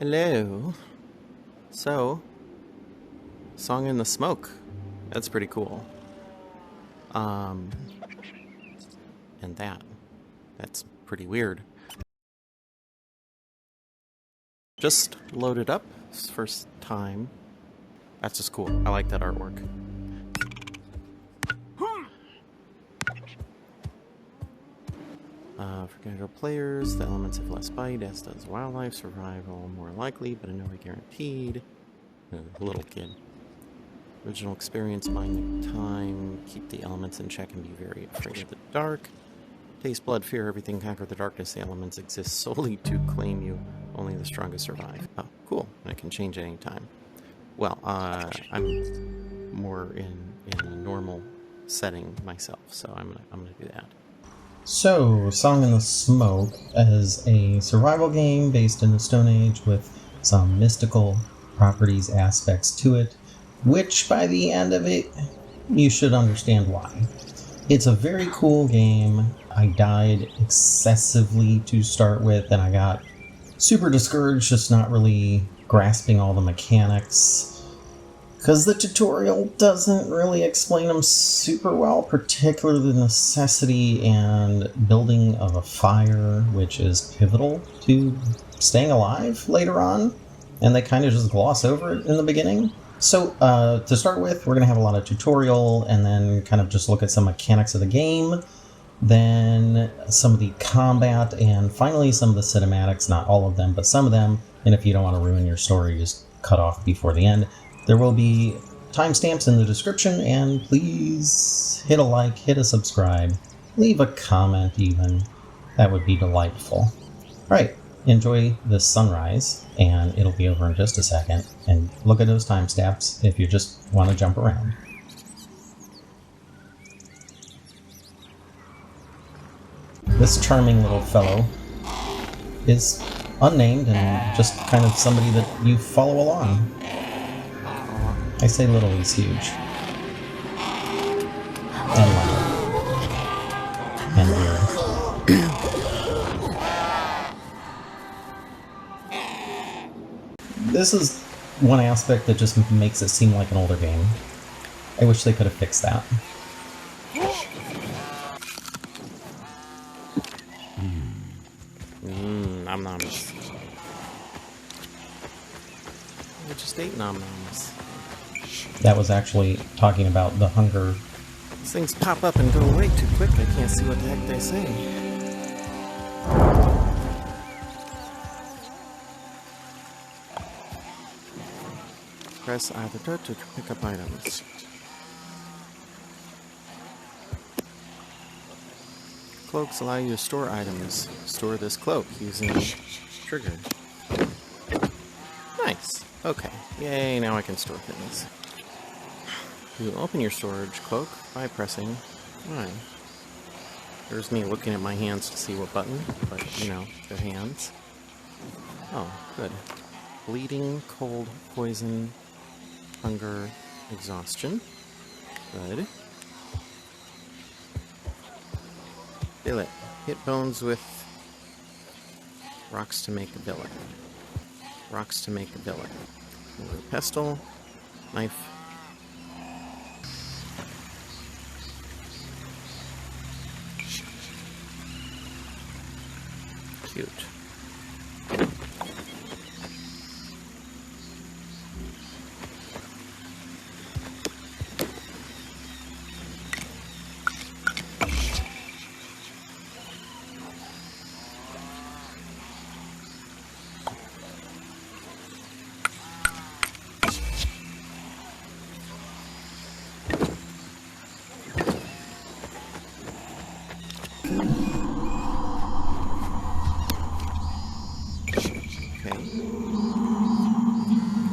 Hello. So, Song in the Smoke. That's pretty cool. And that's pretty weird. Just loaded up. It's first time. That's just cool. I like that artwork. For casual players, the elements have less bite, as does wildlife. Survival more likely, but in no way guaranteed. Little kid. Original experience, buying the time, keep the elements in check and be very afraid of the dark. Taste blood, fear everything, conquer the darkness. The elements exist solely to claim you. Only the strongest survive. Oh, cool. And it can change at any time. Well, I'm more in a normal setting myself, so I'm gonna do that. So, Song in the Smoke is a survival game based in the Stone Age with some mystical properties aspects to it, which by the end of it, you should understand why. It's a very cool game. I died excessively to start with, and I got super discouraged, just not really grasping all the mechanics, because the tutorial doesn't really explain them super well, particularly the necessity and building of a fire, which is pivotal to staying alive later on, and they kind of just gloss over it in the beginning. So, to start with, we're going to have a lot of tutorial, and then kind of just look at some mechanics of the game, then some of the combat, and finally some of the cinematics, not all of them, but some of them, and if you don't want to ruin your story, just cut off before the end. There will be timestamps in the description, and please hit a like, hit a subscribe, leave a comment even. That would be delightful. Alright, enjoy this sunrise, and it'll be over in just a second, and look at those timestamps if you just want to jump around. This charming little fellow is unnamed and just kind of somebody that you follow along. I say little, he's huge. And loud. And weird. This is one aspect that just makes it seem like an older game. I wish they could have fixed that. Nom noms. I just ate nom noms. That was actually talking about the hunger. These things pop up and go away too quick. I can't see what the heck they say. Press either to pick up items. Cloaks allow you to store items. Store this cloak using trigger. Nice. Okay. Yay, now I can store things. You open your storage cloak by pressing Y. There's me looking at my hands to see what button, but you know, they're hands. Oh, good. Bleeding, cold, poison, hunger, exhaustion. Good. Billet. Hit bones with rocks to make a billet. Rocks to make a billet. Pestle. Knife. Cute.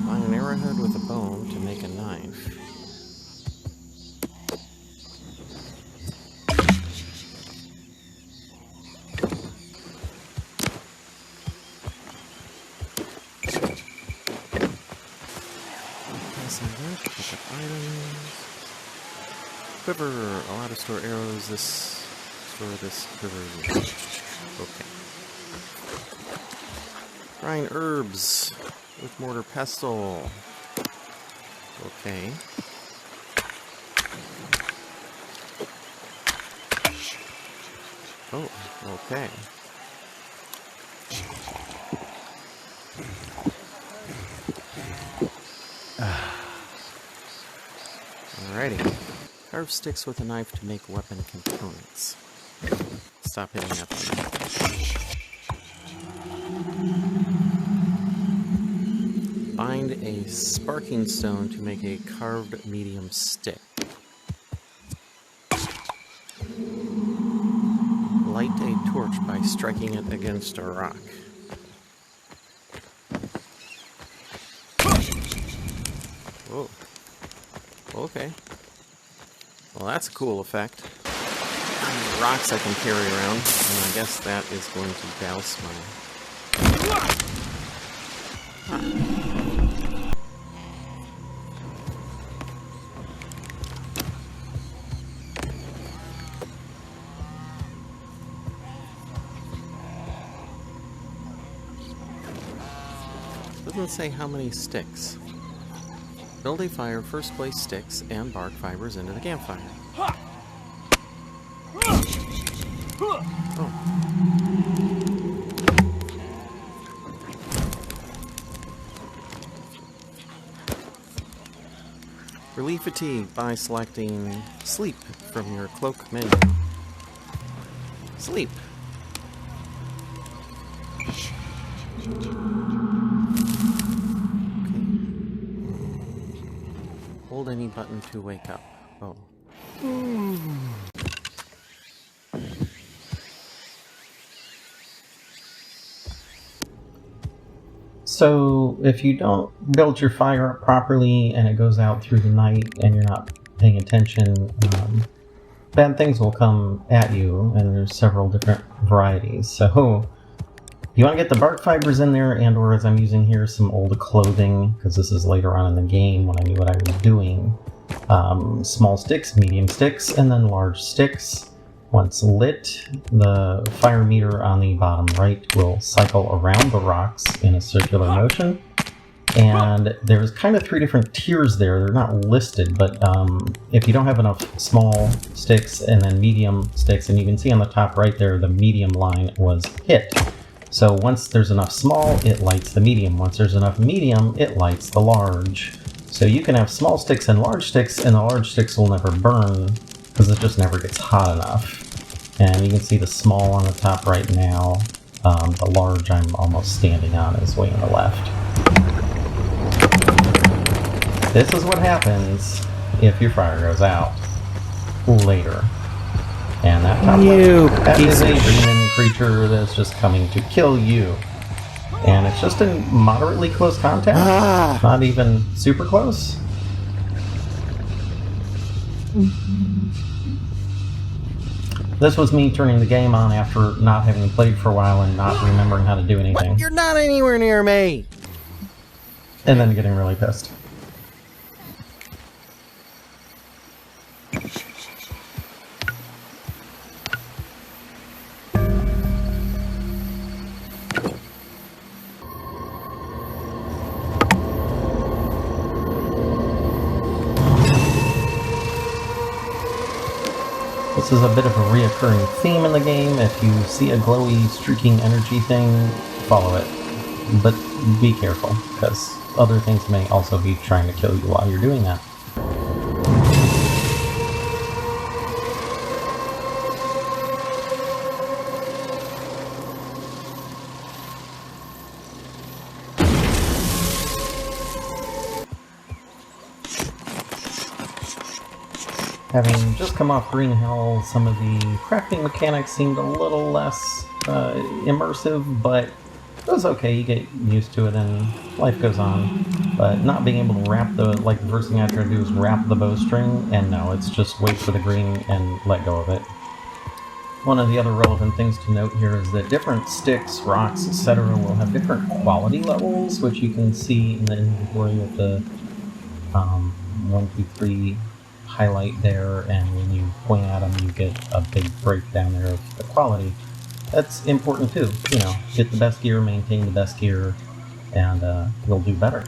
Buy an arrowhead with a bone to make a knife. Pick up items. Quiver. Allow to store arrows. Store this quiver. Okay. Grind herbs with Mortar Pestle. Okay. Oh, okay. Alrighty. Carve sticks with a knife to make weapon components. Stop hitting that button. Find a sparking stone to make a carved medium stick. Light a torch by striking it against a rock. Whoa. Okay. Well, that's a cool effect. Rocks I can carry around, and I guess that is going to douse my... Huh. Doesn't say how many sticks. Build a fire, first place sticks and bark fibers into the campfire. Oh. Relieve fatigue by selecting Sleep from your Cloak menu. Sleep. Hold any button to wake up. Oh. So, if you don't build your fire up properly and it goes out through the night and you're not paying attention, bad things will come at you, and there's several different varieties. So, you want to get the bark fibers in there, and or as I'm using here, some old clothing, because this is later on in the game when I knew what I was doing. Small sticks, medium sticks, and then large sticks. Once lit, the fire meter on the bottom right will cycle around the rocks in a circular motion. And there's kind of 3 different tiers there. They're not listed, but if you don't have enough small sticks and then medium sticks, and you can see on the top right there, the medium line was hit. So once there's enough small, it lights the medium. Once there's enough medium, it lights the large. So you can have small sticks and the large sticks will never burn because it just never gets hot enough. And you can see the small on the top right now. The large I'm almost standing on is way on the left. This is what happens if your fire goes out later. And that top left, that is a demon creature that's just coming to kill you. And it's just in moderately close contact, not even super close. This was me turning the game on after not having played for a while and not remembering how to do anything. What? You're not anywhere near me! And then getting really pissed. This is a bit of a reoccurring theme in the game. If you see a glowy, streaking energy thing, follow it. But be careful, because other things may also be trying to kill you while you're doing that. Having just come off Green Hell, some of the crafting mechanics seemed a little less immersive, but it was okay. You get used to it and life goes on. But not being able to wrap the first thing I try to do is wrap the bowstring, and no, it's just wait for the green and let go of it. One of the other relevant things to note here is that different sticks, rocks, etc. will have different quality levels, which you can see in the inventory with the 1, 2, 3 highlight there, and when you point at them you get a big breakdown there of the quality. that's important too. You know, get the best gear, maintain the best gear, and you'll do better.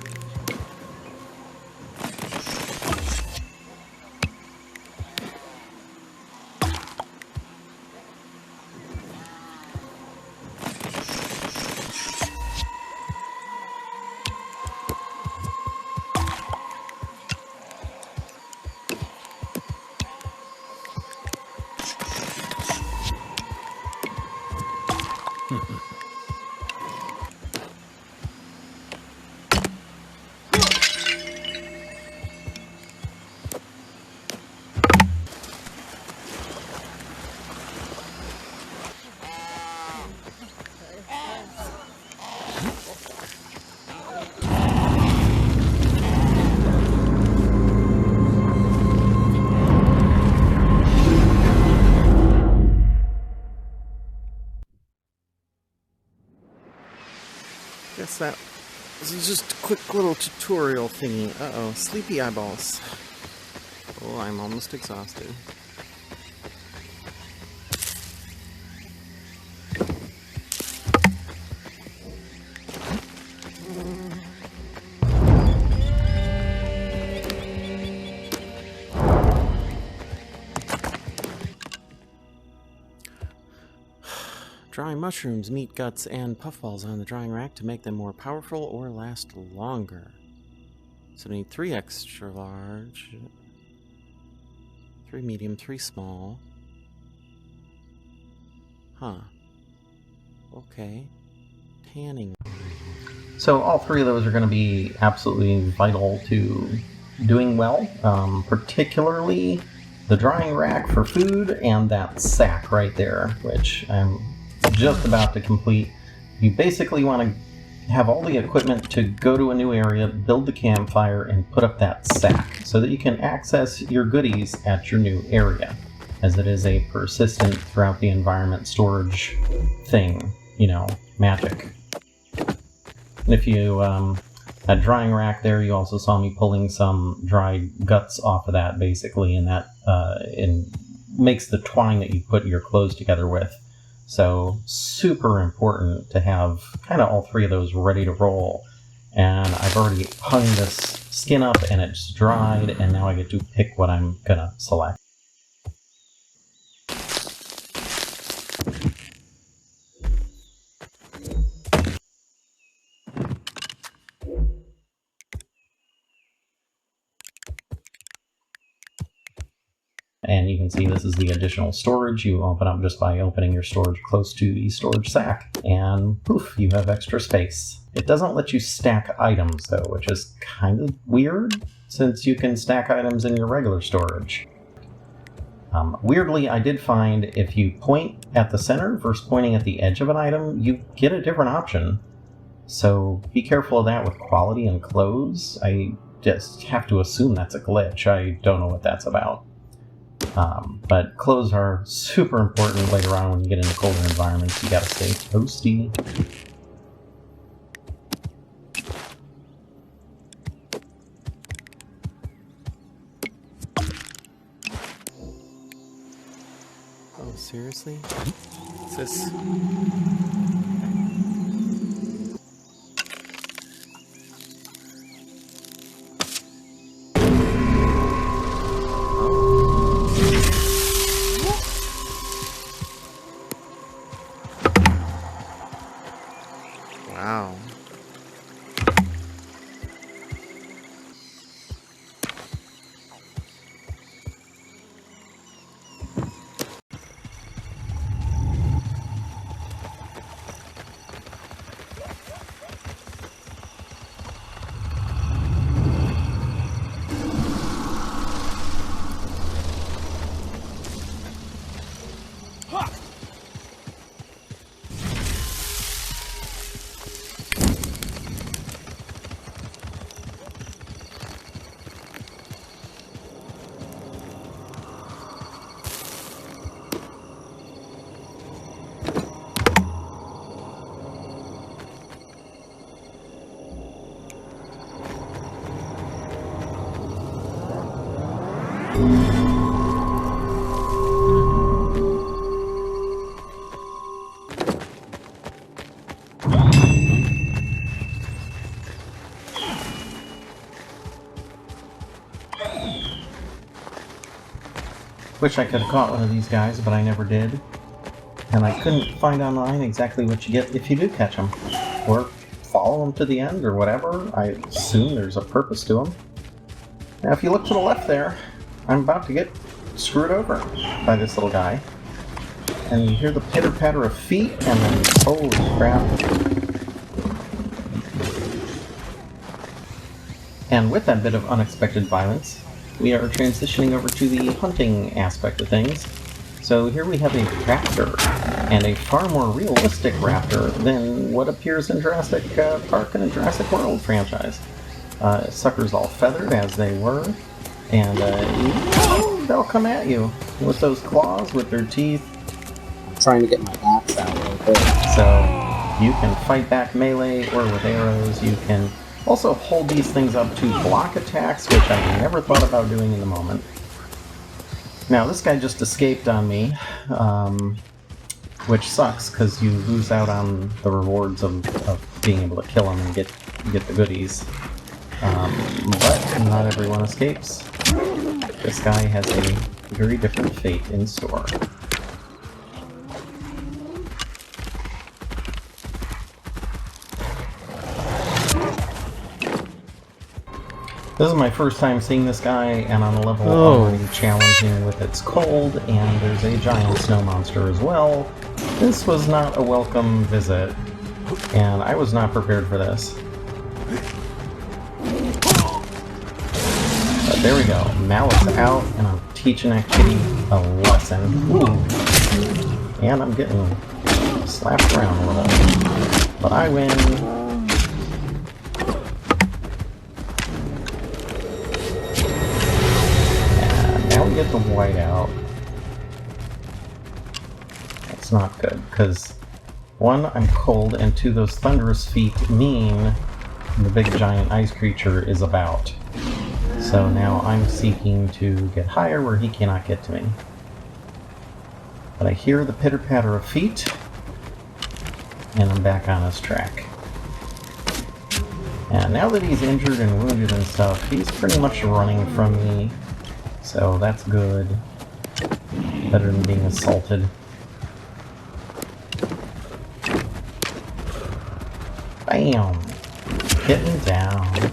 Guess that was just a quick little tutorial thingy. Uh-oh, sleepy eyeballs. Oh, I'm almost exhausted. Drying mushrooms, meat, guts, and puffballs on the drying rack to make them more powerful or last longer. So we need 3 extra large, 3 medium, 3 small. Huh. Okay. Tanning. So all 3 of those are going to be absolutely vital to doing well, particularly the drying rack for food and that sack right there, which I'm just about to complete. You basically want to have all the equipment to go to a new area, build the campfire, and put up that sack so that you can access your goodies at your new area, as it is a persistent throughout the environment storage thing, you know, magic. And if you, that drying rack there, you also saw me pulling some dried guts off of that, basically, and that makes the twine that you put your clothes together with. So, super important to have kind of all 3 of those ready to roll. And I've already hung this skin up and it's dried, and now I get to pick what I'm gonna select. And you can see this is the additional storage you open up just by opening your storage close to the storage sack. And poof, you have extra space. It doesn't let you stack items though, which is kind of weird since you can stack items in your regular storage. Weirdly, I did find if you point at the center versus pointing at the edge of an item, you get a different option. So be careful of that with quality and clothes. I just have to assume that's a glitch. I don't know what that's about. But clothes are super important later on when you get into colder environments. You gotta stay toasty. Oh, seriously? Is this... Wow. wish I could have caught one of these guys, but I never did. And I couldn't find online exactly what you get if you do catch them. Or follow them to the end, or whatever. I assume there's a purpose to them. Now if you look to the left there, I'm about to get screwed over by this little guy. And you hear the pitter-patter of feet, and then, holy crap. And with that bit of unexpected violence, we are transitioning over to the hunting aspect of things. So here we have a raptor, and a far more realistic raptor than what appears in Jurassic Park and the Jurassic World franchise. Suckers all feathered as they were, and they'll come at you with those claws, with their teeth. I'm trying to get my axe out real quick. So you can fight back melee or with arrows. You can also hold these things up to block attacks, which I never thought about doing in the moment. Now this guy just escaped on me, which sucks because you lose out on the rewards of being able to kill him and get the goodies. But not everyone escapes. This guy has a very different fate in store. This is my first time seeing this guy, and on a level already challenging with its cold, and there's a giant snow monster as well. This was not a welcome visit, and I was not prepared for this. But there we go. Now it's out, and I'm teaching that kitty a lesson. Ooh. And I'm getting slapped around a little. But I win. Get the white out. That's not good, because one, I'm cold, and two, those thunderous feet mean the big giant ice creature is about. So now I'm seeking to get higher where he cannot get to me. But I hear the pitter-patter of feet, and I'm back on his track. And now that he's injured and wounded and stuff, he's pretty much running from me. So that's good. Better than being assaulted. Bam! Getting down.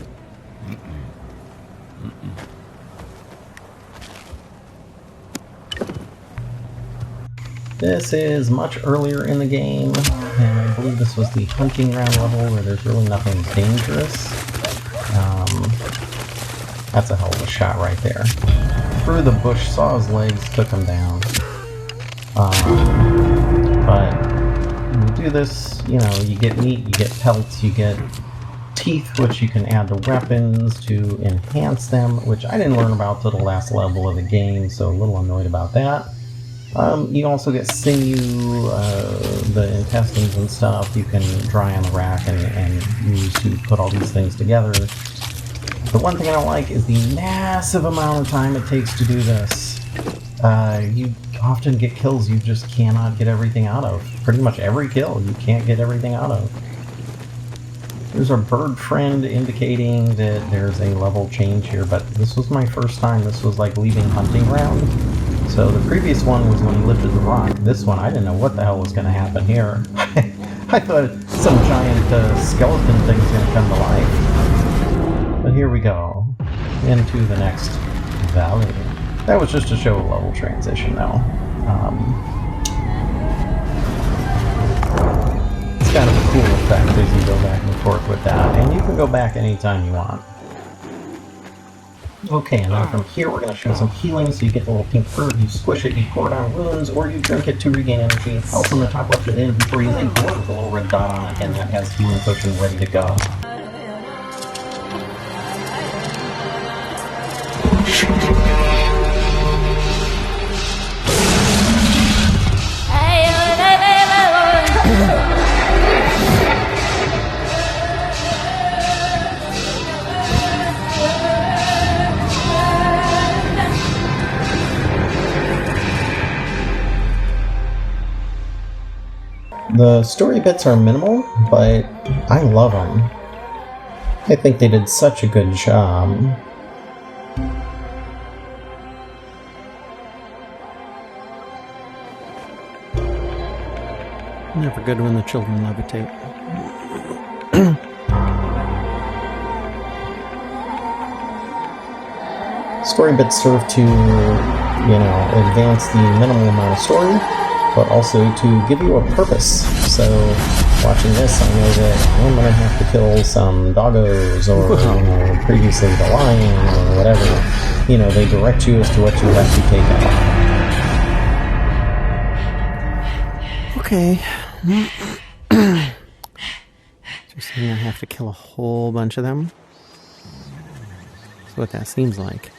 This is much earlier in the game, and I believe this was the hunting ground level where there's really nothing dangerous. That's a hell of a shot right there. Through the bush, saw his legs, took him down. But when you do this, you know, you get meat, you get pelts, you get teeth, which you can add to weapons to enhance them, which I didn't learn about till the last level of the game, so a little annoyed about that. You also get sinew, the intestines and stuff you can dry on the rack and use to put all these things together. The one thing I don't like is the massive amount of time it takes to do this. You often get kills you just cannot get everything out of. Pretty much every kill you can't get everything out of. There's a bird friend indicating that there's a level change here, but this was my first time. This was like leaving hunting ground. So the previous one was when you lifted the rock. This one, I didn't know what the hell was going to happen here. I thought some giant skeleton thing was going to come to life. But here we go, into the next valley. That was just to show a level transition, though. It's kind of a cool effect as you go back and forth with that, and you can go back anytime you want. Okay, and then from here we're going to show some healing, so you get the little pink fruit, you squish it, you pour it on wounds, or you drink it to regain energy. Also on the top left of the inventory is a board with a little red dot on it, and that has healing potion ready to go. The story bits are minimal, but I love them. I think they did such a good job. Never good when the children levitate. Story bits serve to, advance the minimal amount of story, but also to give you a purpose. So, watching this, I know that I'm going to have to kill some doggos, or, previously the lion, or whatever. They direct you as to what you have to take out. Okay. So you're saying I have to kill a whole bunch of them? That's what that seems like.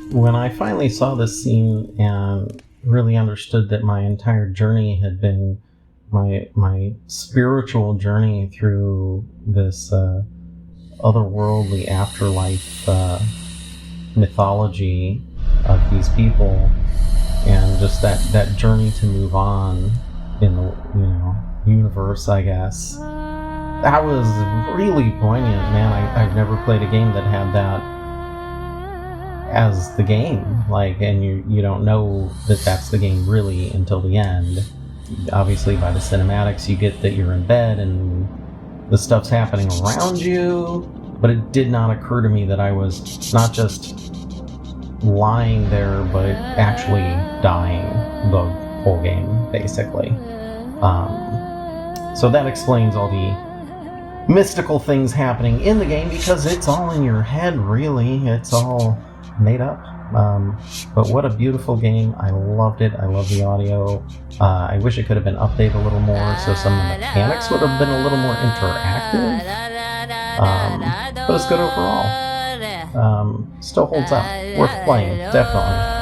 When I finally saw this scene and really understood that my entire journey had been my spiritual journey through this otherworldly afterlife mythology of these people, and just that journey to move on in the universe, I guess. That was really poignant, man. I've never played a game that had that as the game, and you don't know that that's the game really until the end. Obviously, by the cinematics, you get that you're in bed and the stuff's happening around you, but it did not occur to me that I was not just lying there, but actually dying the whole game, basically. So that explains all the mystical things happening in the game, because it's all in your head, really. It's all made up. But what a beautiful game. I loved it. I love the audio. I wish it could have been updated a little more so some of the mechanics would have been a little more interactive. But it's good overall. Still holds up. Worth playing, definitely.